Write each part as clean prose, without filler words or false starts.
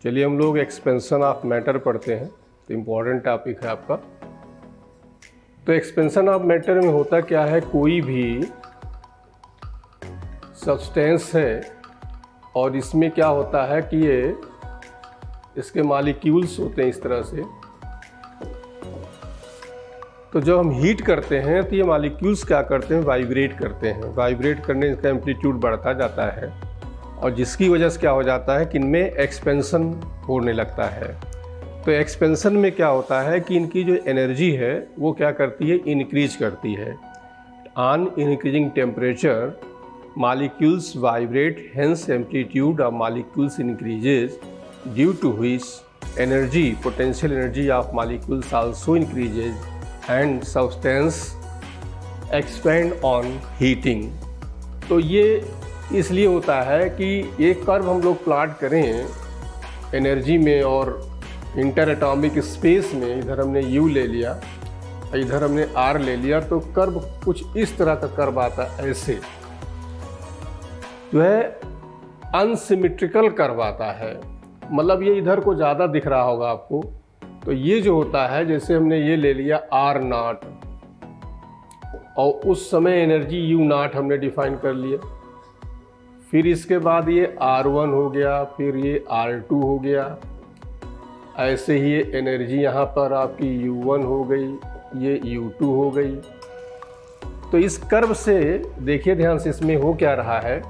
चलिए हम लोग एक्सपेंशन ऑफ मैटर पढ़ते हैं, तो इम्पॉर्टेंट टॉपिक है आपका। तो एक्सपेंशन ऑफ मैटर में होता क्या है, कोई भी सब्सटेंस है और इसमें क्या होता है कि ये इसके मॉलिक्यूल्स होते हैं इस तरह से। तो जब हम हीट करते हैं तो ये मॉलिक्यूल्स क्या करते हैं, वाइब्रेट करते हैं। वाइब्रेट करने से इसका एम्पलीट्यूड बढ़ता जाता है और जिसकी वजह से क्या हो जाता है कि इनमें एक्सपेंशन होने लगता है। तो एक्सपेंशन में क्या होता है कि इनकी जो एनर्जी है वो क्या करती है, इंक्रीज करती है। On increasing temperature molecules vibrate, hence amplitude of molecules increases, due to which energy, potential energy of molecules also increases and substance expand on heating. तो ये इसलिए होता है कि ये कर्व हम लोग प्लॉट करें एनर्जी में और इंटर एटॉमिक स्पेस में, इधर हमने U ले लिया, इधर हमने R ले लिया, तो कर्व कुछ इस तरह का कर्व आता है। ऐसे जो है अनसिमेट्रिकल कर्व आता है, मतलब ये इधर को ज़्यादा दिख रहा होगा आपको। तो ये जो होता है, जैसे हमने ये ले लिया R0 और उस समय एनर्जी U0 हमने डिफाइन कर लिया। फिर इसके बाद ये R1 हो गया, फिर ये R2 हो गया, ऐसे ही ये एनर्जी यहाँ पर आपकी U1 हो गई, ये U2 हो गई। तो इस कर्व से देखिए ध्यान से, इसमें हो क्या रहा है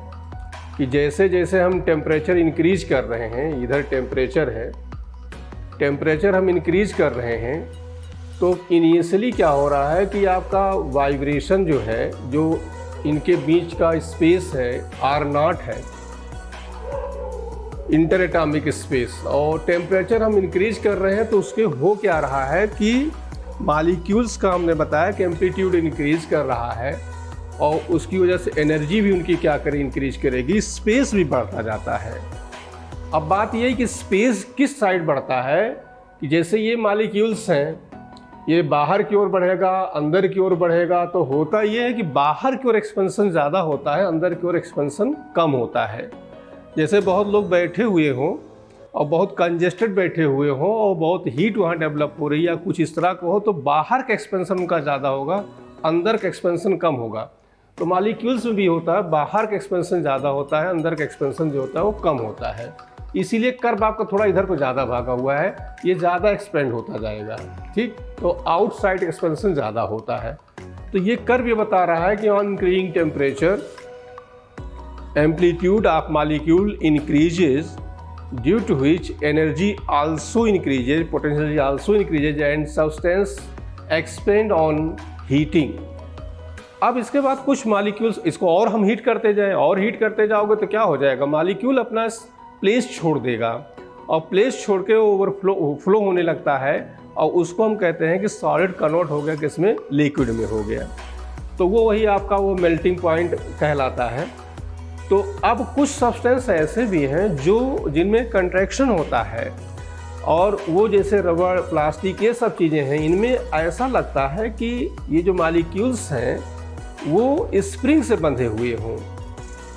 कि जैसे जैसे हम टेम्परेचर इंक्रीज कर रहे हैं, इधर टेम्परेचर है, टेम्परेचर हम इंक्रीज कर रहे हैं, तो इनिशियली क्या हो रहा है कि आपका वाइब्रेशन जो है, जो इनके बीच का स्पेस है R0 है, इंटर एटॉमिक स्पेस, और टेम्परेचर हम इंक्रीज कर रहे हैं, तो उसके हो क्या रहा है कि मॉलिक्यूल्स का हमने बताया कि एम्पलीट्यूड इंक्रीज कर रहा है और उसकी वजह से एनर्जी भी उनकी क्या करे, इंक्रीज करेगी, स्पेस भी बढ़ता जाता है। अब बात यह है कि स्पेस किस साइड बढ़ता है कि जैसे ये मॉलिक्यूल्स हैं, ये बाहर की ओर बढ़ेगा, अंदर की ओर बढ़ेगा, तो होता ये है कि बाहर की ओर एक्सपेंशन ज़्यादा होता है, अंदर की ओर एक्सपेंशन कम होता है। जैसे बहुत लोग बैठे हुए हों और बहुत कंजेस्टेड बैठे हुए हों और बहुत हीट वहाँ डेवलप हो रही है या कुछ इस तरह का हो, तो बाहर का एक्सपेंशन उनका ज़्यादा होगा, अंदर का एक्सपेंशन कम होगा। तो मॉलिक्यूल्स में भी होता है, बाहर का एक्सपेंशन ज़्यादा होता है, अंदर का एक्सपेंशन जो होता है वो कम होता है। इसीलिए कर्व आपका थोड़ा इधर को ज़्यादा भागा हुआ है, ये ज़्यादा एक्सपेंड होता जाएगा, ठीक। तो आउटसाइड एक्सपेंशन ज़्यादा होता है। तो ये कर्व ये बता रहा है कि on increasing temperature amplitude of molecule increases, due to which energy also increases, potential energy also increases and substance expand on heating. अब इसके बाद कुछ मॉलिक्यूल्स, इसको और हम हीट करते जाएं और हीट करते जाओगे तो क्या हो जाएगा, मॉलिक्यूल अपना प्लेस छोड़ देगा और प्लेस छोड़ के ओवरफ्लो होने लगता है और उसको हम कहते हैं कि सॉलिड कन्वर्ट हो गया, किसमें, लिक्विड में हो गया। तो वो वही आपका वो मेल्टिंग पॉइंट कहलाता है। तो अब कुछ सब्सटेंस ऐसे भी हैं जो जिनमें कंट्रैक्शन होता है और वो जैसे रबड़, प्लास्टिक, ये सब चीज़ें हैं, इनमें ऐसा लगता है कि ये जो मॉलिक्यूल्स हैं वो स्प्रिंग से बंधे हुए हों,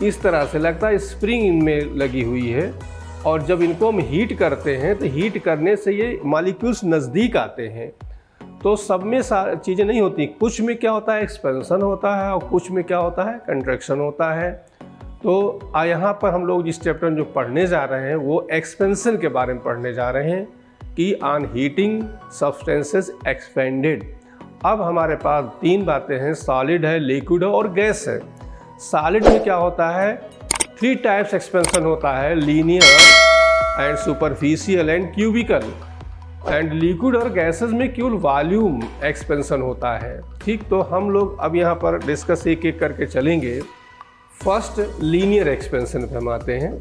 इस तरह से लगता है स्प्रिंग इनमें लगी हुई है। और जब इनको हम हीट करते हैं तो हीट करने से ये मॉलिक्यूल्स नज़दीक आते हैं। तो सब में चीज़ें नहीं होती, कुछ में क्या होता है, एक्सपेंशन होता है और कुछ में क्या होता है, कंट्रैक्शन होता है। तो यहाँ पर हम लोग जिस चैप्टर में जो पढ़ने जा रहे हैं वो एक्सपेंशन के बारे में पढ़ने जा रहे हैं कि ऑन हीटिंग सब्सटेंसेस एक्सपेंडेड। अब हमारे पास तीन बातें हैं, सॉलिड है, लिक्विड है और गैस है। सॉलिड में क्या होता है, 3 टाइप्स एक्सपेंशन होता है, linear and superficial and cubical. And liquid और गैसेस में केवल वॉल्यूम एक्सपेंशन होता है, ठीक। तो हम लोग अब यहाँ पर डिस्कस एक एक करके चलेंगे। फर्स्ट लीनियर एक्सपेंशन पे हम आते हैं।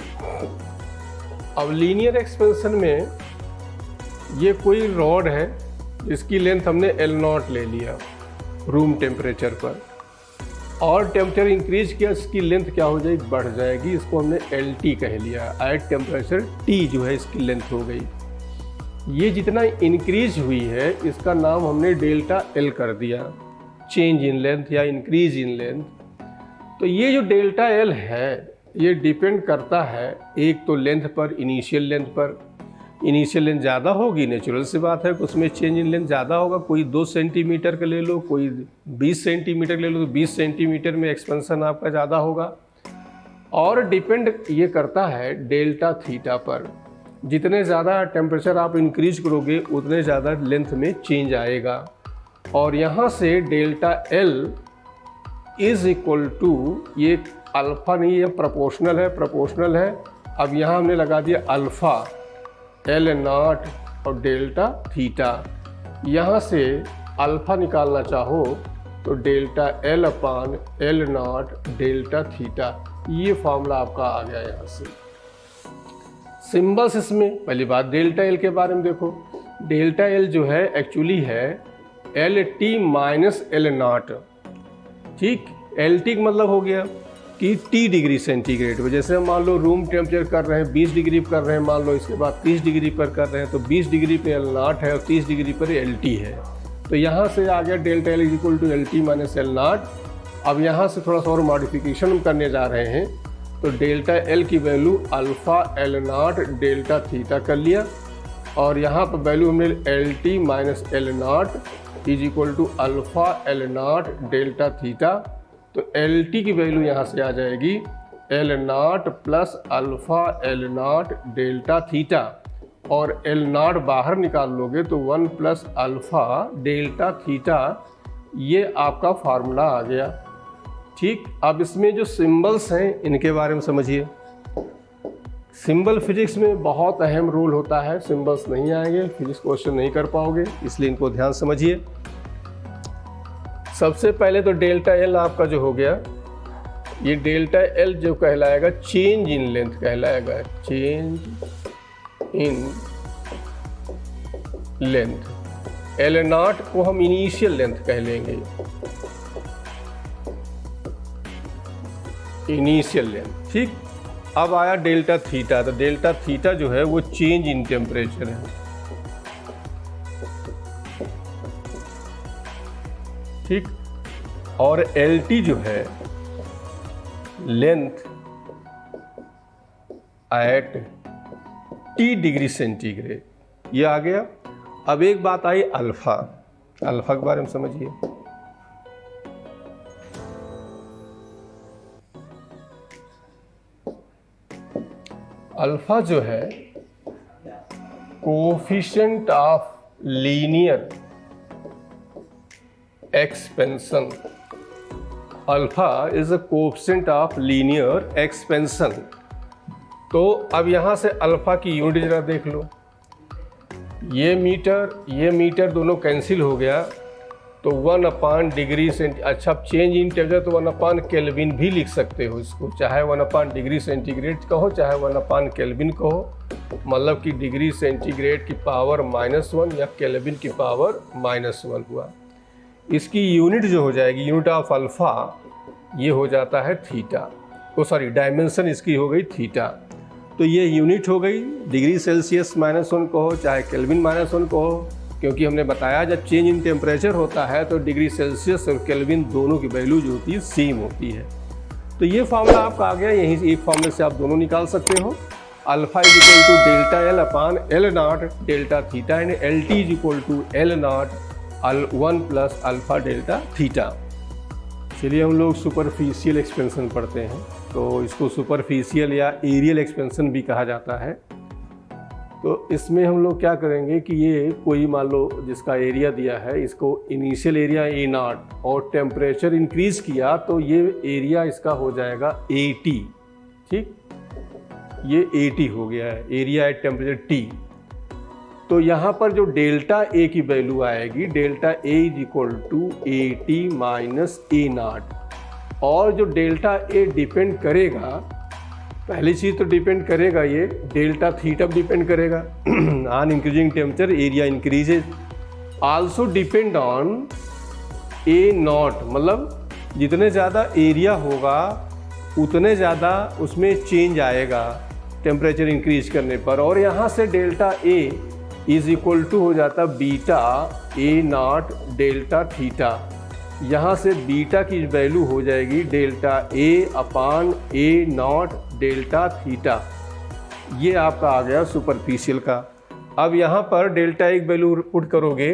अब लीनियर एक्सपेंशन में ये कोई रॉड है जिसकी लेंथ हमने L0 ले लिया रूम टेम्परेचर पर, और टेम्परेचर इंक्रीज किया, इसकी लेंथ क्या हो जाएगी, बढ़ जाएगी, इसको हमने LT कह लिया। एट टेम्परेचर T जो है इसकी लेंथ हो गई। ये जितना इंक्रीज हुई है इसका नाम हमने डेल्टा L कर दिया, चेंज इन लेंथ या इंक्रीज इन लेंथ। तो ये जो डेल्टा L है ये डिपेंड करता है एक तो लेंथ पर, इनिशियल लेंथ पर, इनिशियल लेंथ ज़्यादा होगी, नेचुरल सी बात है कि उसमें चेंज इन लेंथ ज़्यादा होगा। कोई 2 सेंटीमीटर का ले लो, कोई 20 सेंटीमीटर ले लो, तो 20 सेंटीमीटर में एक्सपेंशन आपका ज़्यादा होगा। और डिपेंड ये करता है डेल्टा थीटा पर। जितने ज़्यादा टेम्परेचर आप इंक्रीज करोगे उतने ज़्यादा लेंथ में चेंज आएगा। और यहाँ से delta L is equal to, ये अल्फ़ा नहीं है, प्रोपोर्शनल है। अब यहाँ हमने लगा दिया अल्फ़ा एल नॉट और डेल्टा थीटा। यहाँ से अल्फ़ा निकालना चाहो तो delta L upon L not delta theta, ये फॉर्मूला आपका आ गया। यहाँ से सिंबल्स, इसमें पहली बात डेल्टा एल के बारे में देखो। डेल्टा एल जो है एक्चुअली है L T minus L not. ठीक, एल टी का मतलब हो गया कि टी डिग्री सेंटीग्रेड में, जैसे मान लो रूम टेम्परेचर कर रहे हैं 20 डिग्री पर कर रहे हैं, मान लो इसके बाद 30 डिग्री पर कर रहे हैं, तो 20 डिग्री पे एल नॉट है और 30 डिग्री पर एल टी है। तो यहाँ से आ गया delta L is equal to L T minus L not. अब यहाँ से थोड़ा सा और मॉडिफिकेशन हम करने जा रहे हैं, तो डेल्टा एल की value alpha L not delta theta कर लिया, और यहाँ पर वैल्यू हमने L T minus L not is equal to alpha L not delta theta. तो एल टी की वैल्यू यहाँ से आ जाएगी L not plus alpha L not delta theta, और एल नॉट बाहर निकाल लोगे तो 1 प्लस अल्फ़ा डेल्टा थीटा, ये आपका फार्मूला आ गया। ठीक, अब इसमें जो सिंबल्स हैं इनके बारे में समझिए। सिंबल फिजिक्स में बहुत अहम रोल होता है, सिंबल्स नहीं आएंगे फिजिक्स क्वेश्चन नहीं कर पाओगे, इसलिए इनको ध्यान समझिए। सबसे पहले तो डेल्टा एल आपका जो हो गया, ये डेल्टा एल जो कहलाएगा चेंज इन लेंथ कहलाएगा, change in length. L not को हम इनिशियल लेंथ कह लेंगे, इनिशियल लेंथ। ठीक, अब आया डेल्टा थीटा, तो डेल्टा थीटा जो है वो चेंज इन टेम्परेचर है। ठीक, और एल टी जो है length at T degree centigrade, ये आ गया। अब एक बात आई अल्फ़ा, अल्फ़ा के बारे में समझिए। अल्फ़ा जो है coefficient of linear expansion, alpha is a coefficient of linear expansion. तो अब यहाँ से अल्फा की यूनिट जरा देख लो, ये मीटर दोनों कैंसिल हो गया, तो 1 अपान डिग्री सेंटी, अच्छा चेंज इन टेम्परेचर तो 1 अपान केल्विन भी लिख सकते हो इसको, चाहे 1 अपान डिग्री सेंटीग्रेड कहो चाहे 1 अपान केल्विन कहो, मतलब कि डिग्री सेंटीग्रेड की पावर -1 या केल्विन की पावर -1 हुआ। इसकी यूनिट जो हो जाएगी, यूनिट ऑफ अल्फ़ा, ये हो जाता है थीटा, डायमेंशन इसकी हो गई थीटा। तो ये यूनिट हो गई, डिग्री सेल्सियस -1 कहो चाहे केल्विन -1 कहो, क्योंकि हमने बताया जब चेंज इन टेम्परेचर होता है तो डिग्री सेल्सियस और केल्विन दोनों की वैल्यू जो होती है सेम होती है। तो ये फार्मूला आपका आ गया, यहीं से एक फार्मूले से आप दोनों निकाल सकते हो। Alpha is equal to delta L upon L not delta theta, and L T is equal to L not 1 plus alpha delta theta. चलिए हम लोग सुपरफिशियल एक्सपेंशन पढ़ते हैं, तो इसको सुपरफिशियल या एरियल एक्सपेंशन भी कहा जाता है। तो इसमें हम लोग क्या करेंगे कि ये कोई मान लो जिसका एरिया दिया है, इसको इनिशियल एरिया ए नॉट और टेम्परेचर इंक्रीज़ किया तो ये एरिया इसका हो जाएगा 80। ठीक, ये 80 हो गया है एरिया एट टेम्परेचर टी। तो यहाँ पर जो डेल्टा ए की वैल्यू आएगी, delta A is equal to 80 minus A not, और जो डेल्टा ए डिपेंड करेगा, पहली चीज़ तो डिपेंड करेगा ये डेल्टा थीटा डिपेंड करेगा on increasing temperature area increases, also depend on A not, मतलब जितने ज़्यादा एरिया होगा उतने ज़्यादा उसमें चेंज आएगा टेम्परेचर इंक्रीज करने पर। और यहाँ से delta A is equal to हो जाता beta A not delta theta, यहाँ से बीटा की वैल्यू हो जाएगी delta A upon A not delta theta. ये आपका आ गया सुपरफिशियल का। अब यहाँ पर डेल्टा ए की वैल्यू पुट करोगे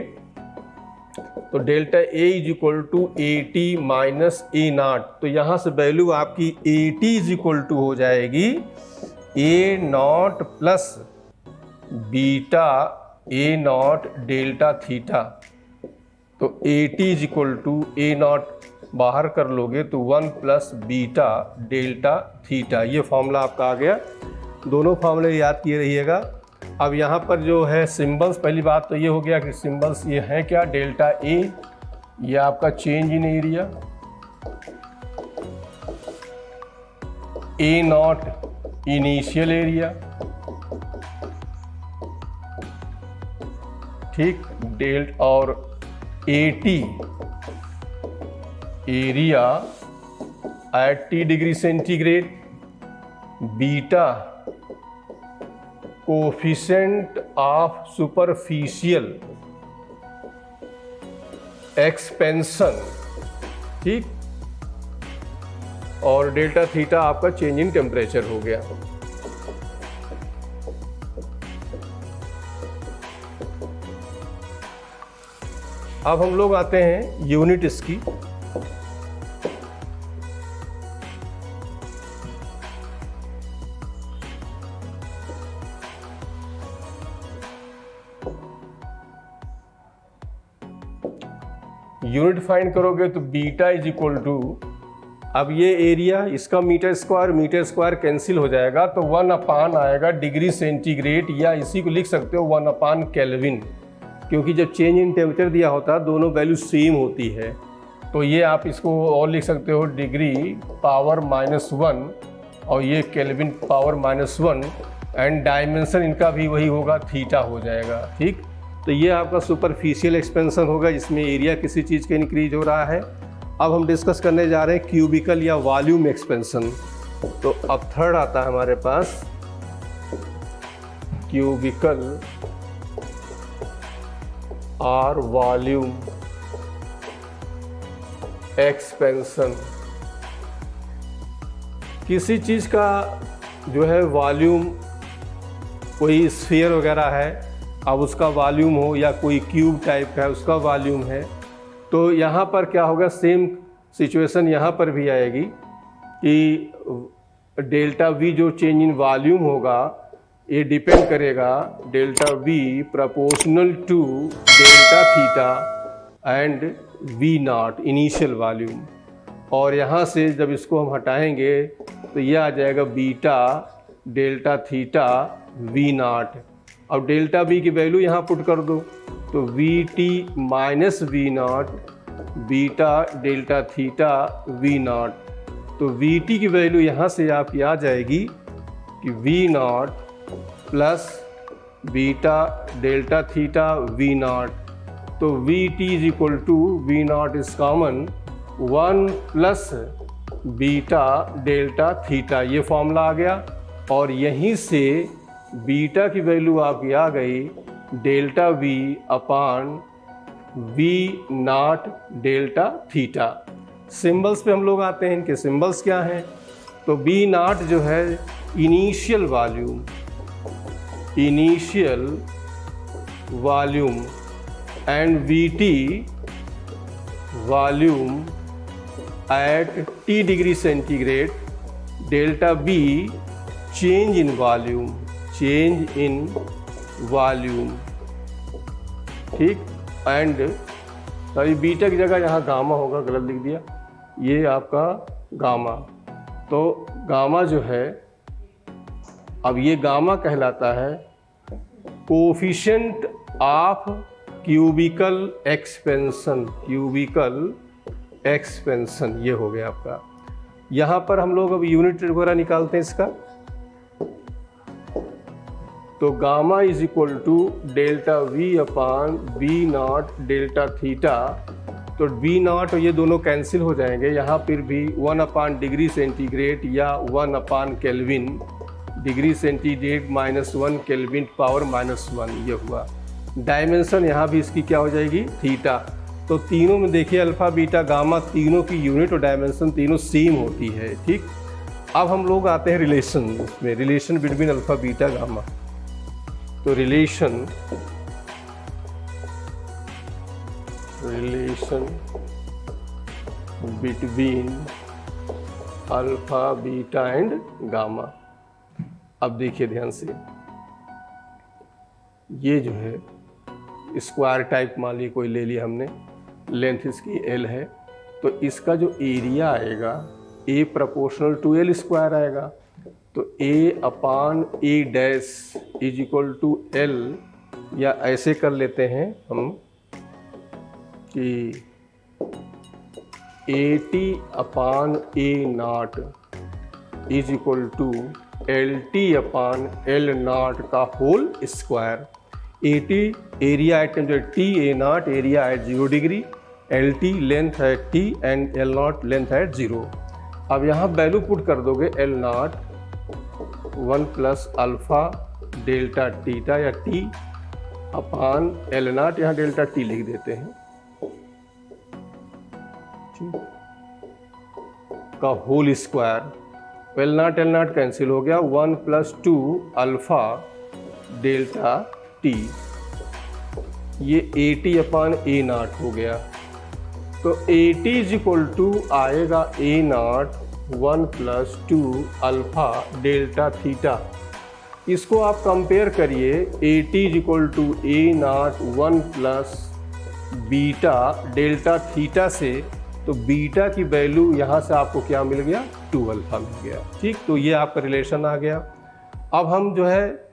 तो delta A is equal to A T minus A naught, तो यहाँ से वैल्यू आपकी A T is equal to हो जाएगी A naught plus beta A not delta theta. तो A T is equal to A naught बाहर कर लोगे तो 1 प्लस बीटा डेल्टा थीटा, ये फॉर्मूला आपका आ गया। दोनों फॉर्मूले याद किए रहिएगा। अब यहाँ पर जो है सिंबल्स, पहली बात तो ये हो गया कि सिंबल्स ये हैं क्या, डेल्टा ए ये आपका change in area, A not initial area, ठीक, डेल्ट और A T area at T degree centigrade, beta coefficient of superficial expansion, ठीक, और डेल्टा थीटा आपका चेंज इन टेम्परेचर हो गया। अब हम लोग आते हैं यूनिट इसकी। यूनिट फाइंड करोगे तो बीटा इज इक्वल टू, अब ये एरिया इसका मीटर स्क्वायर कैंसिल हो जाएगा तो 1 अपान आएगा डिग्री सेंटीग्रेड, या इसी को लिख सकते हो 1 अपान केल्विन, क्योंकि जब चेंज इन टेम्परेचर दिया होता है दोनों वैल्यू सेम होती है। तो ये आप इसको और लिख सकते हो डिग्री पावर -1 और ये केल्विन पावर -1, एंड डायमेंशन इनका भी वही होगा, थीटा हो जाएगा, ठीक। तो ये आपका सुपरफिशियल एक्सपेंशन होगा जिसमें एरिया किसी चीज़ का इंक्रीज हो रहा है। अब हम डिस्कस करने जा रहे हैं क्यूबिकल या वॉल्यूम एक्सपेंशन। तो अब थर्ड आता है हमारे पास क्यूबिकल और वॉल्यूम एक्सपेंशन। किसी चीज़ का जो है वॉल्यूम, कोई स्फीयर वगैरह है, अब उसका वॉल्यूम हो, या कोई क्यूब टाइप का है उसका वॉल्यूम है, तो यहाँ पर क्या होगा, सेम सिचुएशन यहाँ पर भी आएगी कि डेल्टा वी जो चेंज इन वॉल्यूम होगा ये डिपेंड करेगा delta V proportional to delta theta and V not initial volume. और यहाँ से जब इसको हम हटाएंगे तो ये आ जाएगा beta delta theta V naught. अब डेल्टा वी की वैल्यू यहाँ पुट कर दो तो V T minus V naught beta delta theta V naught. तो वी टी की वैल्यू यहाँ से आपकी आ जाएगी कि V naught plus beta delta theta V naught. तो V T is equal to V naught is common 1 plus beta delta theta, ये फॉर्मूला आ गया। और यहीं से बीटा की वैल्यू आपकी आ गई delta V upon V not delta theta. Symbols पे हम लोग आते हैं, इनके सिंबल्स क्या हैं। तो बी नॉट जो है initial volume and we T volume at T degree centigrade, delta B change in volume, ठीक। एंड सॉरी बीटा की जगह यहाँ गामा होगा, गलत लिख दिया, ये आपका गामा। तो गामा जो है, अब ये गामा कहलाता है कोफिशिएंट ऑफ क्यूबिकल एक्सपेंशन, ये हो गया आपका। यहाँ पर हम लोग अब यूनिट वगैरह निकालते हैं इसका। तो gamma is equal to delta V upon V not delta theta. तो वी नॉट और ये दोनों कैंसिल हो जाएंगे, यहाँ फिर भी 1 अपान डिग्री सेंटीग्रेड या 1 upon kelvin, degree centigrade -1 kelvin power -1, ये हुआ। डायमेंशन यहाँ भी इसकी क्या हो जाएगी, थीटा। तो तीनों में देखिए अल्फ़ा बीटा गामा, तीनों की यूनिट और डायमेंशन तीनों सेम होती है, ठीक। अब हम लोग आते हैं रिलेशन में, relation between alpha beta gamma. तो relation between alpha beta and gamma. अब देखिए ध्यान से, ये जो है स्क्वायर टाइप मान लीजिए कोई ले लिया हमने, लेंथ इसकी L है, तो इसका जो एरिया आएगा A proportional to L square आएगा। तो A upon A dash is equal to L, या ऐसे कर लेते हैं हम कि AT upon A naught is equal to LT upon L naught का whole square. AT area at temperature T, A naught area at 0 degree, LT length है T and L naught length है 0। अब यहाँ वैल्यू पुट कर दोगे L not 1 plus alpha delta theta या T upon L not, यहाँ delta T लिख देते हैं का होल स्क्वायर। L नॉट कैंसिल हो गया, 1 प्लस 2 अल्फ़ा डेल्टा T, ये AT अपान A नॉट हो गया। तो AT इज इक्वल टू आएगा A not 1 plus 2 alpha delta theta. इसको आप कंपेयर करिए AT is equal to A not 1 plus beta delta theta से, तो बीटा की वैल्यू यहाँ से आपको क्या मिल गया, 2 अल्फ़ा मिल गया। ठीक, तो ये आपका रिलेशन आ गया। अब हम जो है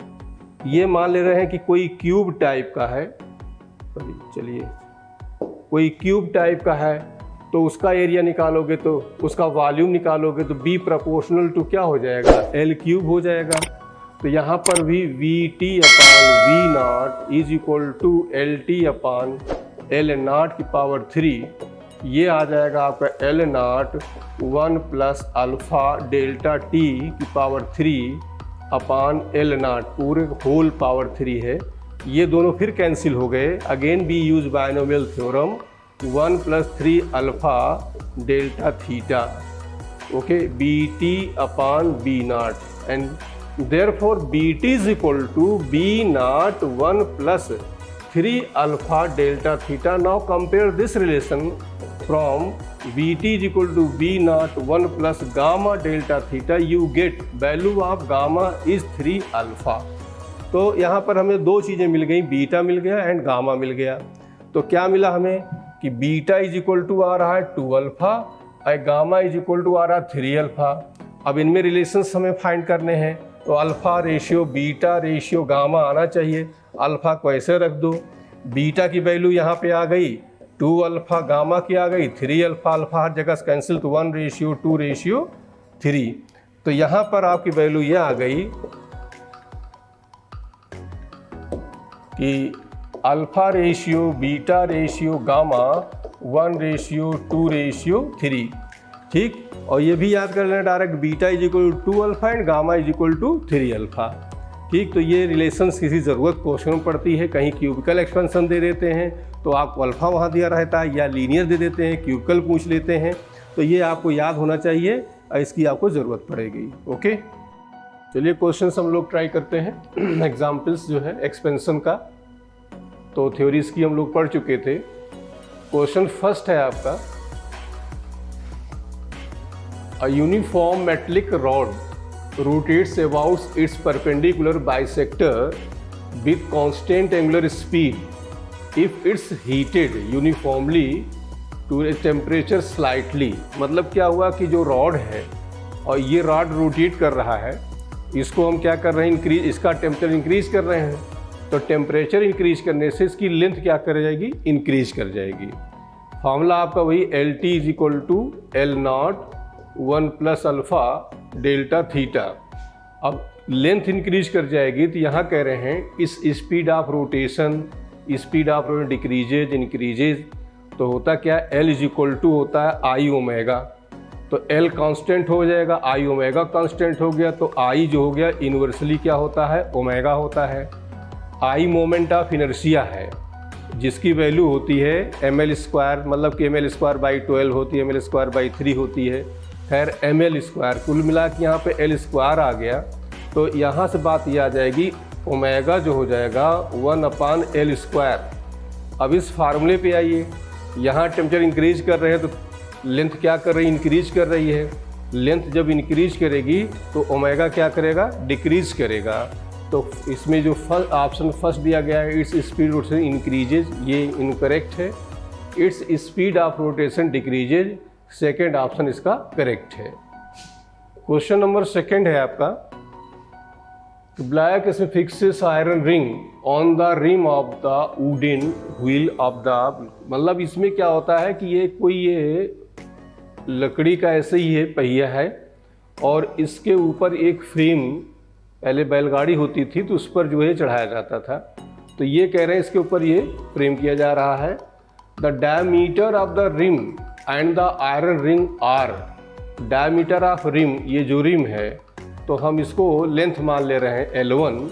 ये मान ले रहे हैं कि कोई क्यूब टाइप का है, चलिए कोई क्यूब टाइप का है, तो उसका एरिया निकालोगे तो उसका वॉल्यूम निकालोगे तो B प्रोपोर्शनल टू क्या हो जाएगा, L क्यूब हो जाएगा। तो यहाँ पर भी VT upon V not is equal to LT upon L not की पावर 3, ये आ जाएगा आपका L not 1 plus alpha delta T की पावर 3 अपान L नॉट, पूरे होल पावर 3 है। ये दोनों फिर कैंसिल हो गए। Again we use binomial theorem, 1 plus 3 alpha delta theta, okay, BT upon B not, and therefore BT is equal to B not 1 plus 3 alpha delta theta. Now compare this relation from BT is equal to B naught 1 plus gamma delta theta, you get value of gamma is 3 alpha. तो यहाँ पर हमें दो चीज़ें मिल गई, beta मिल गया and gamma मिल गया। तो क्या मिला हमें कि बीटा इज इक्वल टू आ रहा है 2 अल्फ़ा और गामा इज इक्वल टू आ रहा है 3 अल्फ़ा। अब इनमें रिलेशंस हमें फाइंड करने हैं, तो alpha ratio beta ratio gamma आना चाहिए। अल्फ़ा को ऐसे रख दो, बीटा की वैल्यू यहाँ पे आ गई 2 अल्फ़ा, गामा की आ गई 3 अल्फ़ा, अल्फ़ा हर जगह से कैंसिल, तो 1 रेशियो 2 रेशियो 3। तो यहाँ पर आपकी वैल्यू ये आ गई कि alpha ratio beta ratio gamma 1 ratio 2 ratio 3। ठीक, और ये भी याद कर लेना direct, beta is equal to 2 alpha and gamma is equal to 3 alpha. ठीक, तो ये रिलेशंस किसी ज़रूरत क्वेश्चन में पड़ती है, कहीं क्यूबिकल एक्सपेंशन दे देते हैं तो आपको अल्फ़ा वहाँ दिया रहता है, या लीनियर दे देते हैं, क्यूबिकल पूछ लेते हैं, तो ये आपको याद होना चाहिए और इसकी आपको ज़रूरत पड़ेगी। ओके, चलिए क्वेश्चंस हम लोग ट्राई करते हैं। एग्जाम्पल्स जो है एक्सपेंशन का, तो थ्योरीज की हम लोग पढ़ चुके थे। क्वेश्चन फर्स्ट है आपका, a uniform metallic rod rotates about its perpendicular bisector with constant angular speed if it's heated uniformly to a temperature slightly। मतलब क्या हुआ कि जो रॉड है और ये रॉड रोटेट कर रहा है, इसको हम क्या कर रहे हैं, इंक्रीज, इसका टेम्परेचर इंक्रीज कर रहे हैं, तो टेम्परेचर इंक्रीज करने से इसकी लेंथ क्या कर जाएगी, इंक्रीज कर जाएगी। फॉर्मूला आपका वही LT is equal to L not 1 plus alpha delta theta. अब लेंथ इंक्रीज कर जाएगी, तो यहाँ कह रहे हैं इस speed of rotation decreases increases, तो होता क्या, L इज इक्वल टू होता है I ओमेगा, तो L कांस्टेंट हो जाएगा, I ओमेगा कांस्टेंट हो गया, तो I जो हो गया इन्वर्सली क्या होता है, ओमेगा होता है। I मोमेंट ऑफ इनर्शिया है, जिसकी वैल्यू होती है ml स्क्वायर, मतलब कि ml स्क्वायर बाई 12 होती है, ml स्क्वायर बाई 3 होती है, खैर ml स्क्वायर, कुल मिला के यहाँ पे L स्क्वायर आ गया। तो यहाँ से बात ये आ जाएगी ओमेगा जो हो जाएगा 1/L²। अब इस फार्मूले पे आइए, यहाँ टेम्परेचर इंक्रीज कर रहे हैं तो लेंथ क्या कर रही है, इंक्रीज कर रही है। लेंथ जब इंक्रीज करेगी तो ओमेगा क्या करेगा, डिक्रीज करेगा। तो इसमें जो ऑप्शन फर्स्ट दिया गया है इट्स स्पीड रोटेशन इंक्रीजेज, ये इनकरेक्ट है। Its speed of rotation decreases, second option इसका करेक्ट है। क्वेश्चन नंबर सेकेंड है आपका, ब्लैक इसमें fixes iron ring on the rim of the wooden wheel of the, मतलब इसमें क्या होता है कि ये लकड़ी का ऐसे ही है पहिया है और इसके ऊपर एक फ्रेम, पहले बैलगाड़ी होती थी तो उस पर जो है चढ़ाया जाता था। तो ये कह रहे हैं इसके ऊपर ये फ्रेम किया जा रहा है। The diameter of the rim and the iron ring are, diameter of rim, ये जो रिम है तो हम इसको लेंथ मान ले रहे हैं L1,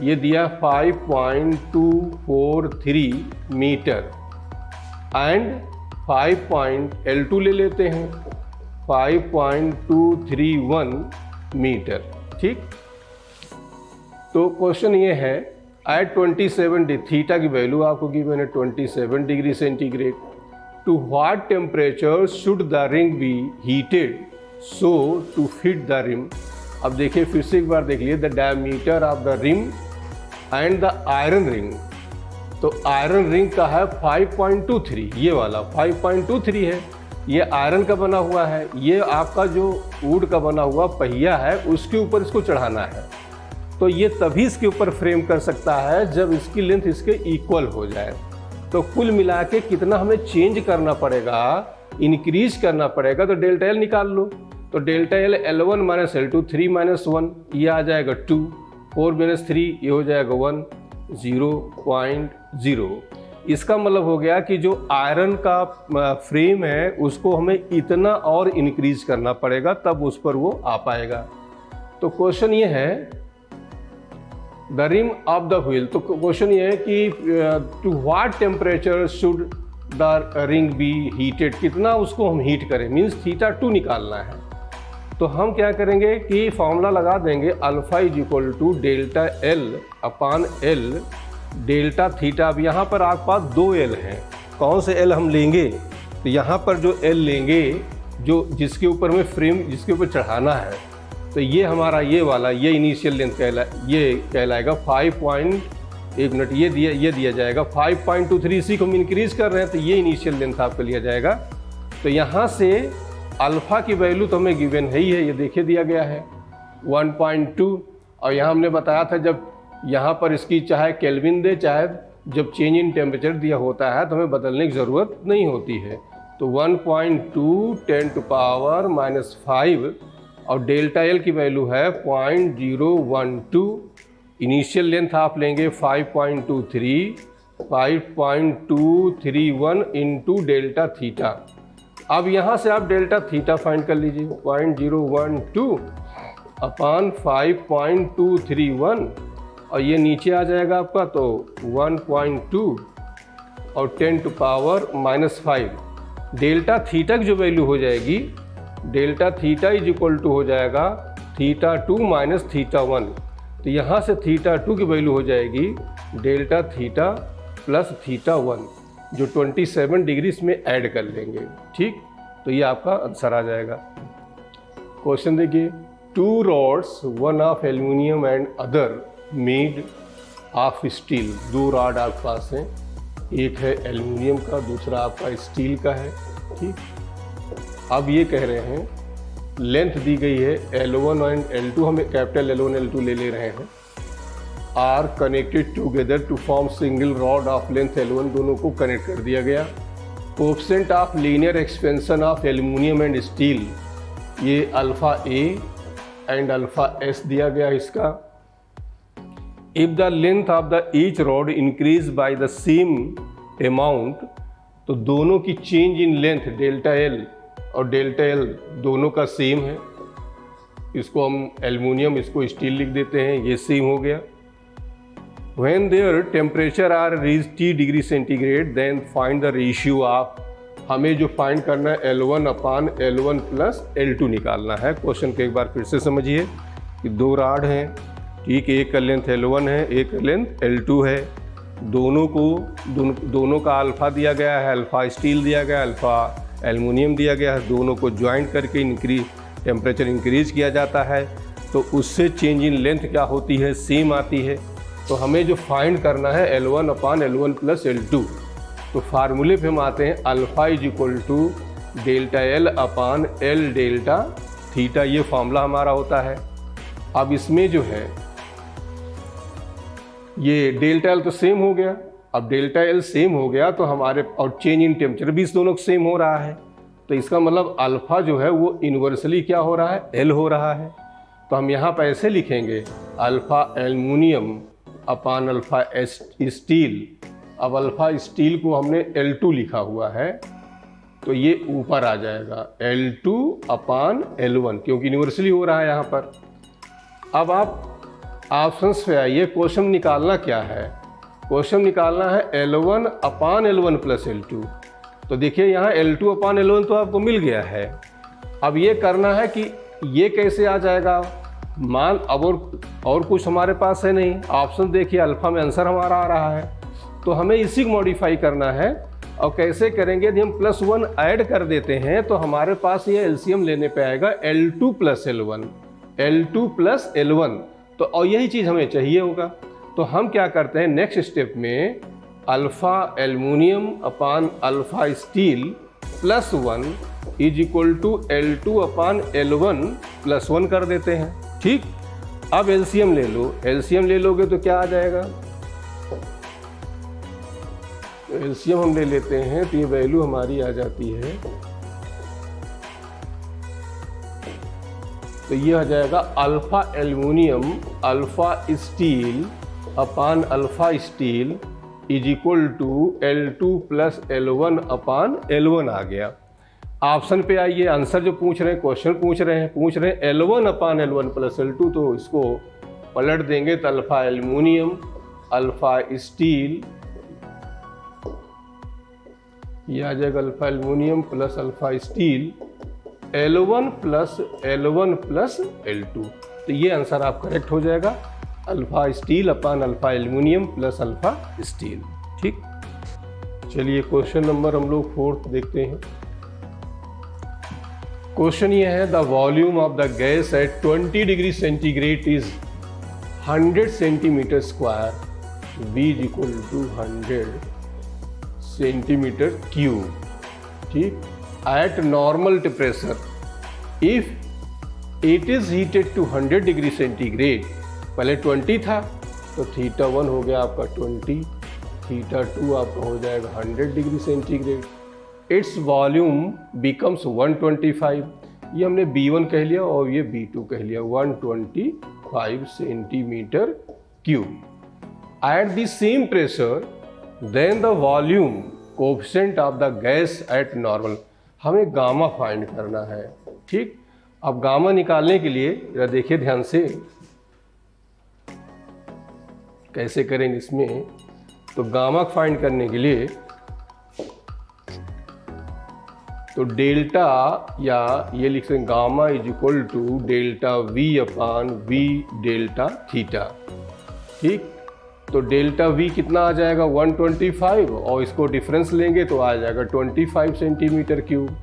ये दिया 5.243 मीटर एंड L2 ले लेते हैं 5.231 मीटर। ठीक, तो क्वेश्चन ये है एट 27 थीटा की वैल्यू आपको गिवन है 27 degree centigrade, to what temperature should the ring be heated so to fit the rim. अब देखिए फिर से एक बार देख लिए, the diameter of the rim and the iron ring, तो आयरन रिंग का है 5.23, ये वाला 5.23 है, ये आयरन का बना हुआ है, ये आपका जो वुड का बना हुआ पहिया है उसके ऊपर इसको चढ़ाना है। तो ये तभी इसके ऊपर फ्रेम कर सकता है जब इसकी लेंथ इसके इक्वल हो जाए। तो कुल मिला के कितना हमें चेंज करना पड़ेगा, इंक्रीज करना पड़ेगा, तो डेल्टा एल निकाल लो। तो डेल्टा एल L1 - L2 3 - 1, ये आ जाएगा 2, 4 - 3 ये हो जाएगा 1, 0.0। इसका मतलब हो गया कि जो आयरन का फ्रेम है उसको हमें इतना और इंक्रीज करना पड़ेगा तब उस पर वो आ पाएगा। तो क्वेश्चन ये है the rim of the wheel, तो क्वेश्चन ये है कि to what temperature should the ring be heated, कितना उसको हम हीट करें, मीन्स θ2 निकालना है। तो हम क्या करेंगे कि फॉर्मूला लगा देंगे alpha = delta L/L delta theta. अब यहाँ पर आपके पास 2 L हैं, कौन से L हम लेंगे, तो यहाँ पर जो L लेंगे जो जिसके ऊपर में फ्रेम जिसके ऊपर चढ़ाना है, तो ये हमारा ये वाला ये इनिशियल लेंथ कहलाएगा 5. ये दिया जाएगा 5.23, इसी को हम इंक्रीज कर रहे हैं तो ये इनिशियल लेंथ आपका लिया जाएगा। तो यहाँ से अल्फ़ा की वैल्यू तो हमें गिवन है ही है, ये देखिए दिया गया है 1.2, और यहाँ हमने बताया था जब यहाँ पर इसकी चाहे केल्विन दे चाहे जब चेंज इन टेम्परेचर दिया होता है तो हमें बदलने की ज़रूरत नहीं होती है। तो 1.2 10⁻⁵ और डेल्टा एल की वैल्यू है 0.012। इनिशियल लेंथ आप लेंगे 5.23 इंटू डेल्टा थीटा। अब यहाँ से आप डेल्टा थीटा फाइंड कर लीजिए 0.012/5.231 और ये नीचे आ जाएगा आपका तो 1.2 और 10⁻⁵। डेल्टा थीटा की जो वैल्यू हो जाएगी डेल्टा थीटा = हो जाएगा θ2 - θ1। तो यहाँ से θ2 की वैल्यू हो जाएगी डेल्टा थीटा प्लस θ1 जो 27 डिग्री इसमें ऐड कर लेंगे। ठीक, तो ये आपका आंसर आ जाएगा। क्वेश्चन देखिए, 2 rods, one of aluminium and other made of steel, 2 rod आपके पास हैं, एक है एल्यूमिनियम का दूसरा आपका स्टील का है। ठीक, अब ये कह रहे हैं लेंथ दी गई है L1 एंड L2, हमें कैपिटल L1 L2 ले रहे हैं, are connected together to form single rod of length L1, दोनों को कनेक्ट कर दिया गया। Coefficient of linear expansion of aluminium and steel, ये alpha A and alpha S दिया गया इसका। If the length of the each rod increase by the same amount, तो दोनों की change in length delta L और डेल्टा L दोनों का सेम है, इसको हम एल्यूमिनियम इसको स्टील लिख देते हैं, ये सेम हो गया। When their temperature are reached T degree centigrade, then find the ratio of, हमें जो फाइंड करना है L1/L1 + L2 निकालना है। क्वेश्चन को एक बार फिर से समझिए कि 2 रॉड हैं, ठीक, एक का लेंथ L1 है, एक का लेंथ L2 है। दोनों का अल्फ़ा दिया गया है, अल्फ़ा स्टील दिया गया है, अल्फ़ा एल्युमिनियम दिया गया है। दोनों को ज्वाइंट करके टेम्परेचर इंक्रीज किया जाता है, तो उससे चेंज इन लेंथ क्या होती है, सेम आती है। तो हमें जो फाइंड करना है L1/L1 + L2, तो फार्मूले पे हम आते हैं अल्फ़ा = ΔL/L डेल्टा थीटा, ये फार्मूला हमारा होता है। अब इसमें जो है ये डेल्टा एल तो सेम हो गया। अब डेल्टा एल सेम हो गया तो हमारे, और चेंज इन टेम्परेचर भी इस दोनों को सेम हो रहा है, तो इसका मतलब अल्फ़ा जो है वो इन्वर्सली क्या हो रहा है, एल हो रहा है। तो हम यहाँ पर ऐसे लिखेंगे अल्फ़ा एल्युमिनियम अपान अल्फ़ा स्टील। अब अल्फ़ा स्टील को हमने L2 लिखा हुआ है, तो ये ऊपर आ जाएगा L2/L1, क्योंकि यूनिवर्सली हो रहा है यहाँ पर। अब आप ऑप्शंस पे आइए, क्वेश्चन निकालना क्या है। क्वेश्चन निकालना है L1/L1 + L2। तो देखिए यहाँ L2/L1 तो आपको मिल गया है। अब ये करना है कि ये कैसे आ जाएगा, मान अब और कुछ हमारे पास है नहीं। ऑप्शन देखिए, अल्फ़ा में आंसर हमारा आ रहा है, तो हमें इसी को मॉडिफाई करना है। और कैसे करेंगे, यदि हम +1 ऐड कर देते हैं तो हमारे पास ये एलसीएम लेने पे आएगा L2/L1, L2/L1। तो और यही चीज़ हमें चाहिए होगा। तो हम क्या करते हैं, नेक्स्ट स्टेप में अल्फ़ा एल्युमिनियम अपान अल्फ़ा स्टील +1 = L2/L1 +1 कर देते हैं। ठीक, अब एलसीएम ले लो। एलसीएम ले लोगे तो क्या आ जाएगा, तो एलसीएम हम ले लेते हैं तो ये वैल्यू हमारी आ जाती है, तो ये आ जाएगा अल्फ़ा एल्युमिनियम अल्फ़ा स्टील अपान अल्फ़ा स्टील = L2/L1/L1 आ गया। ऑप्शन पे आइए, आंसर जो पूछ रहे हैं, क्वेश्चन पूछ रहे हैं L1/L1 + L2, तो इसको पलट देंगे तो अल्फ़ा एल्युमिनियम अल्फ़ा स्टील, ये आ जाएगा alpha aluminium + alpha steel L1/L1 + L2। तो ये आंसर आप करेक्ट हो जाएगा, अल्फ़ा स्टील अपान अल्फ़ा एल्युमिनियम + अल्फ़ा स्टील। ठीक, चलिए क्वेश्चन नंबर हम लोग 4 देखते हैं। क्वेश्चन ये है, the volume of the gas eight 20 degree centigrade is 100 centimetre square, V = 100 centimetre cube. ठीक, at normal temperature if it is heated to 100 degree centigrade, पहले 20 था तो θ1 हो गया आपका 20, θ2 आपका हो जाएगा 100 degree centigrade, its volume becomes 125। ये हमने B1 कह लिया और ये B2 कह लिया, 125 centimetre cube. At the same pressure then the volume coefficient of the gas at normal. हमें गामा फाइंड करना है। ठीक, अब गामा निकालने के लिए जरा देखिए ध्यान से कैसे करेंगे इसमें। तो गामा फाइंड करने के लिए तो डेल्टा, या ये लिख सकते हैं गामा = ΔV/V डेल्टा थीटा। ठीक, तो डेल्टा V कितना आ जाएगा 125, और इसको डिफरेंस लेंगे तो आ जाएगा 25 सेंटीमीटर क्यूब।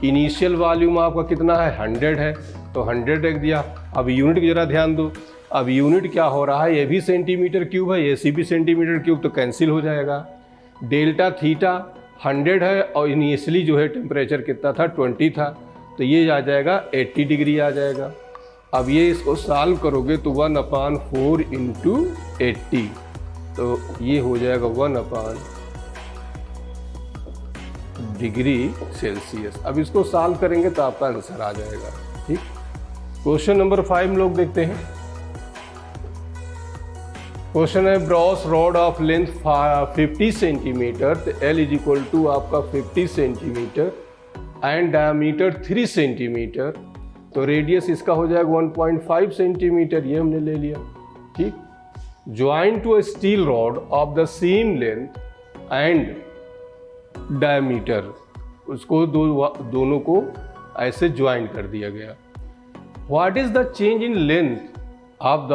इनिशियल वॉल्यूम आपका कितना है, 100 है, तो 100 रख दिया। अब यूनिट की जरा ध्यान दो, अब यूनिट क्या हो रहा है, ये भी सेंटीमीटर क्यूब है, ये भी सेंटीमीटर क्यूब, तो कैंसिल हो जाएगा। डेल्टा थीटा 100 है और इनिशियली जो है टेम्परेचर कितना था, 20 था, तो ये आ जाएगा 80 डिग्री आ जाएगा। अब ये इसको सॉल्व करोगे तो 1/4 × 80, तो ये हो जाएगा 1/, डिग्री सेल्सियस। अब इसको सॉल्व करेंगे तो आपका आंसर आ जाएगा। ठीक, क्वेश्चन नंबर 5 लोग देखते हैं। क्वेश्चन है, Bros rod of length 50 centimetre, तो L = आपका 50 सेंटीमीटर एंड डायमीटर 3 सेंटीमीटर, तो रेडियस इसका हो जाएगा 1.5 सेंटीमीटर, ये हमने ले लिया। ठीक, join to a steel rod of the same length and diameter, उसको दोनों को ऐसे ज्वाइन कर दिया गया। What is the change in length of the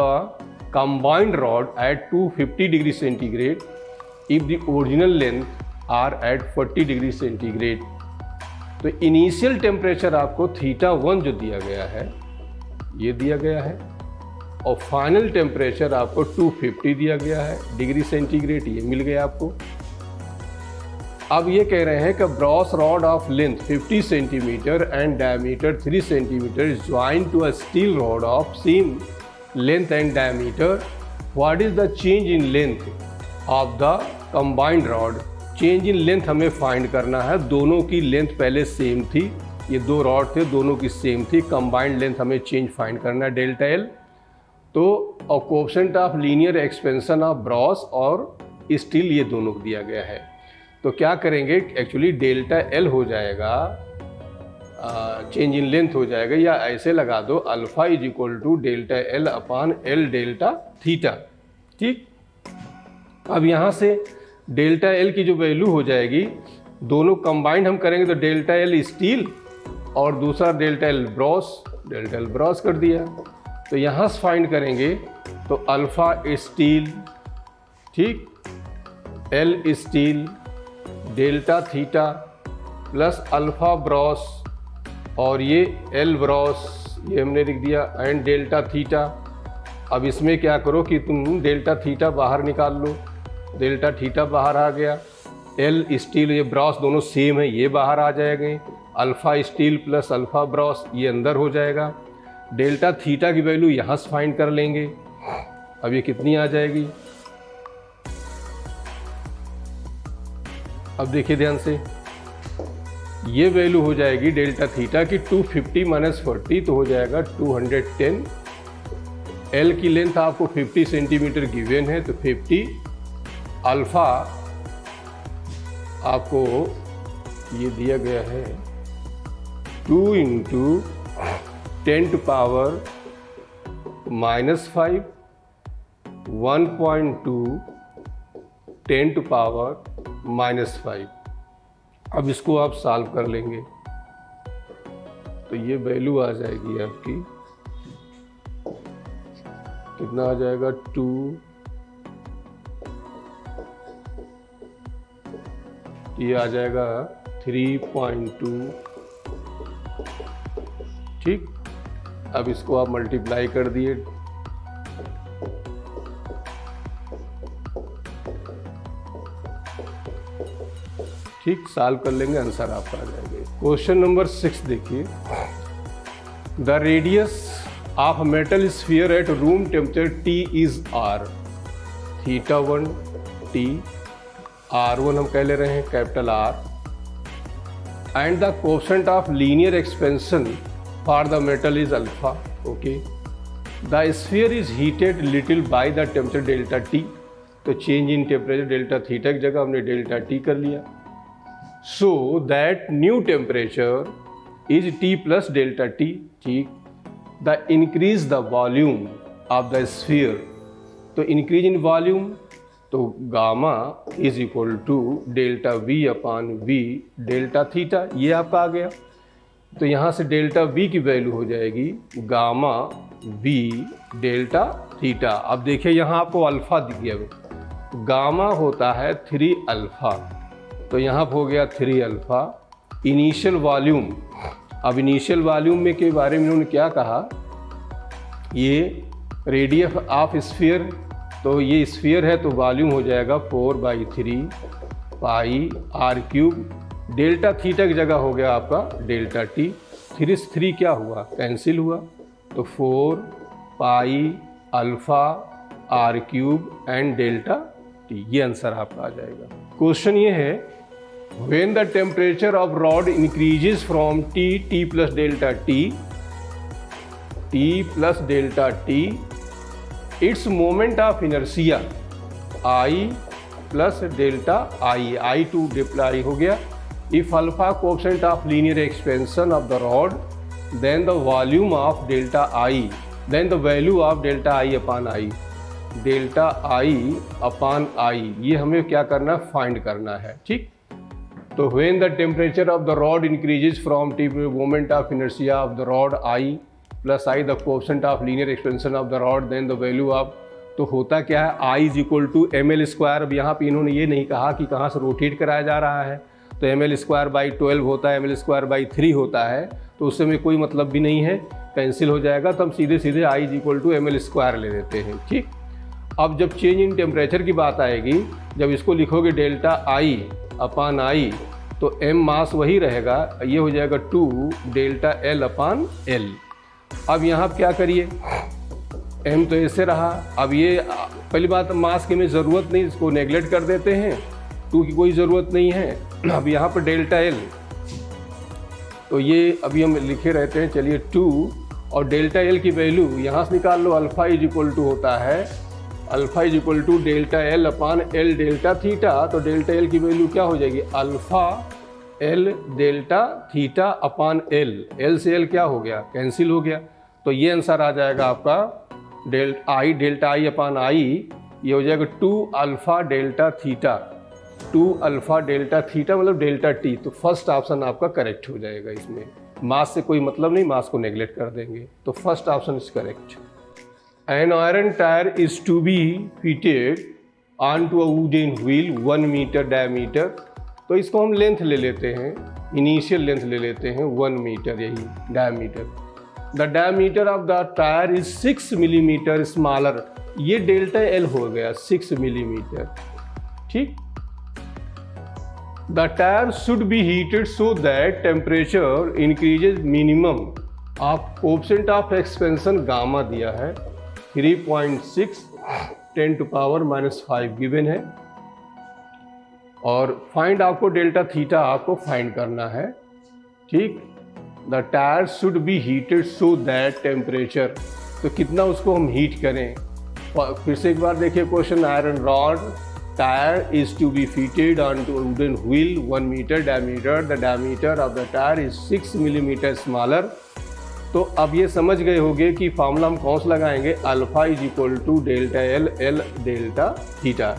combined rod at 250 degree centigrade if the original length are at 40 degree centigrade। तो initial temperature आपको θ1 जो दिया गया है ये दिया गया है, और फाइनल टेम्परेचर आपको 250 दिया गया है डिग्री सेंटीग्रेड, ये मिल गया आपको। अब ये कह रहे हैं कि brass rod of length 50 centimetre and diameter 3 centimetre is joined to a steel rod of same length and diameter. What is the change in length of the combined rod. Change in length हमें find करना है। दोनों की length पहले same थी, ये दो rod थे, दोनों की सेम थी। कंबाइंड लेंथ हमें चेंज फाइंड करना है डेल्टा एल। तो और coefficient of linear expansion of Bros और स्टील ये दोनों को दिया गया है। तो क्या करेंगे, एक्चुअली डेल्टा एल हो जाएगा, चेंज इन लेंथ हो जाएगा, या ऐसे लगा दो alpha is equal to delta L upon L delta theta. ठीक, अब यहाँ से डेल्टा एल की जो वैल्यू हो जाएगी, दोनों कंबाइंड हम करेंगे तो डेल्टा एल स्टील और दूसरा डेल्टा एल ब्रॉस कर दिया। तो यहाँ से फाइंड करेंगे तो अल्फा स्टील, ठीक, L steel delta theta plus alpha Bros और ये एल ब्रॉस, ये हमने लिख दिया, एंड डेल्टा थीटा। अब इसमें क्या करो कि तुम डेल्टा थीटा बाहर निकाल लो, डेल्टा थीटा बाहर आ गया, एल स्टील ये ब्रॉस दोनों सेम है, ये बाहर आ जाएंगे, alpha steel plus alpha Bros ये अंदर हो जाएगा। डेल्टा थीटा की वैल्यू यहाँ से फाइंड कर लेंगे। अब ये कितनी आ जाएगी, अब देखिए ध्यान से, ये वैल्यू हो जाएगी डेल्टा थीटा की 250 माइनस 40 तो हो जाएगा 210। एल की लेंथ आपको 50 सेंटीमीटर गिवन है तो 50, अल्फा आपको ये दिया गया है 2 into 10 to power -5, 1.2 10 to power -5। अब इसको आप सॉल्व कर लेंगे तो ये वैल्यू आ जाएगी आपकी, कितना आ जाएगा 2, ये आ जाएगा 3.2। ठीक, अब इसको आप मल्टीप्लाई कर दिए, ठीक, सॉल्व कर लेंगे, आंसर आपका आ जाएगा। क्वेश्चन नंबर 6 देखिए, the radius of metal sphere at room temperature T is R, θ1 T, R1 हम कह ले रहे हैं capital R, and the coefficient of linear expansion for the metal is alpha. Okay, the sphere is heated little by the temperature delta T। तो change in temperature delta theta की जगह हमने delta T कर लिया। So that new temperature is T plus delta T। ठीक, the increase the volume of the sphere, तो increase in volume तो gamma is equal to delta V upon V delta theta, ये आपका आ गया। तो यहाँ से डेल्टा V की वैल्यू हो जाएगी गामा V डेल्टा थीटा। अब देखिए यहाँ आपको अल्फा दिख गया, गामा होता है 3 अल्फा, तो यहाँ हो गया 3 अल्फा। इनिशियल वॉल्यूम, अब इनिशियल वॉल्यूम में के बारे में उन्होंने क्या कहा, ये रेडियस ऑफ स्फीयर, तो ये स्फीयर है तो वॉल्यूम हो जाएगा 4/3 पाई r³। डेल्टा थीटा की जगह हो गया आपका डेल्टा T। 3 से 3 क्या हुआ, कैंसिल हुआ, तो 4 pi alpha r³ and delta T, ये आंसर आपका आ जाएगा। क्वेश्चन ये है, when the temperature of rod increases from T plus delta T plus delta T, its moment of inertia I plus delta I2 डिप्लाई हो गया। If alpha coefficient of linear expansion of the rod, then the volume of delta I, then the value of delta I upon I, delta I upon I, ये हमें क्या करना है, find करना है। ठीक, तो when the temperature of the rod increases from T, moment of inertia of the rod I plus I, the coefficient of linear expansion of the rod, then the value of तो होता क्या है, I is equal to ml²। अब यहाँ पे इन्होंने ये नहीं कहा कि कहाँ से रोटेट कराया जा रहा है, तो ml²/12 होता है, ml²/3 होता है, तो उससे में कोई मतलब भी नहीं है, कैंसिल हो जाएगा। तो हम सीधे सीधे I is equal to ml² ले लेते हैं। ठीक, अब जब चेंज इन टेम्परेचर की बात आएगी, जब इसको लिखोगे डेल्टा I/I, तो m मास वही रहेगा, ये हो जाएगा 2 डेल्टा L/L। अब यहाँ क्या करिए, m तो ऐसे रहा। अब ये पहली बात, मास की में ज़रूरत नहीं, इसको नेगलेक्ट कर देते हैं, 2 की कोई ज़रूरत नहीं है। अब यहाँ पर डेल्टा L, तो ये अभी हम लिखे रहते हैं, चलिए 2 और डेल्टा L की वैल्यू यहाँ से निकाल लो। अल्फ़ा इज इक्वल टू होता है, alpha is equal to delta L/L delta theta. तो डेल्टा L की वैल्यू क्या हो जाएगी, alpha L delta theta upon L। L से L क्या हो गया, कैंसिल हो गया। तो ये आंसर आ जाएगा आपका डेल्टा I/I, ये हो जाएगा 2 alpha delta theta, 2 alpha delta theta मतलब डेल्टा T। तो फर्स्ट ऑप्शन आपका करेक्ट हो जाएगा। इसमें मास से कोई मतलब नहीं, मास को नेगलेक्ट कर देंगे, तो first option is correct. An iron tire is to be fitted onto a wooden wheel 1 metre diameter। तो इसको हम लेंथ ले लेते हैं, इनिशियल लेंथ ले लेते हैं 1 मीटर, यही diameter. The diameter of the tyre is 6 millimetre smaller. ये डेल्टा L हो गया 6 मिलीमीटर। ठीक, the tyre should be heated so that temperature increases minimum. आप कोएफिशिएंट ऑफ एक्सपेंशन गामा दिया है 3.6 10⁻⁻5 गिवन है, और फाइंड आपको डेल्टा थीटा आपको फाइंड करना है। ठीक, the tyre should be heated so that temperature, तो कितना उसको हम हीट करें। फिर से एक बार देखिए question, iron rod tyre is to be fitted on to wooden wheel 1 metre diameter. The diameter of the tyre is 6 millimetre smaller. तो अब ये समझ गए होंगे कि फार्मूला हम कौन सा लगाएंगे, alpha is equal to delta L delta theta.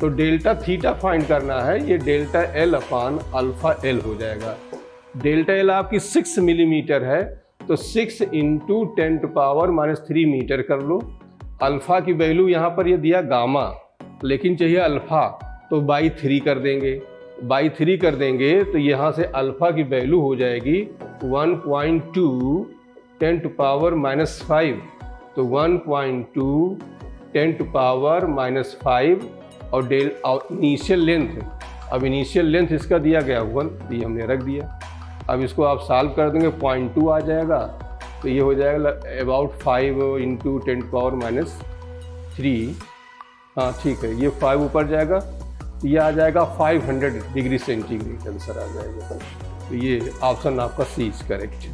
तो डेल्टा थीटा फाइंड करना है, ये डेल्टा L/αL हो जाएगा। डेल्टा L आपकी 6 मिलीमीटर है, तो 6 इंटू 10⁻³ मीटर कर लो। अल्फ़ा की वैल्यू यहाँ पर ये दिया गामा, लेकिन चाहिए अल्फ़ा, तो बाई 3 कर देंगे। बाई 3 कर देंगे तो यहाँ से अल्फ़ा की वैल्यू हो जाएगी 1.2 10⁻⁻5। तो 1.2 10⁻⁻5 और इनिशियल लेंथ, अब इनिशियल लेंथ इसका दिया गया 1, ये हमने रख दिया। अब इसको आप सॉल्व कर देंगे, 0.2 आ जाएगा, तो ये हो जाएगा अबाउट 5 इंटू 10⁻³ हाँ ठीक है, ये 5 ऊपर जाएगा, तो ये आ जाएगा 500 डिग्री सेंटीग्रेड आंसर आ जाएगा। तो ये ऑप्शन आपका सी इज करेक्ट।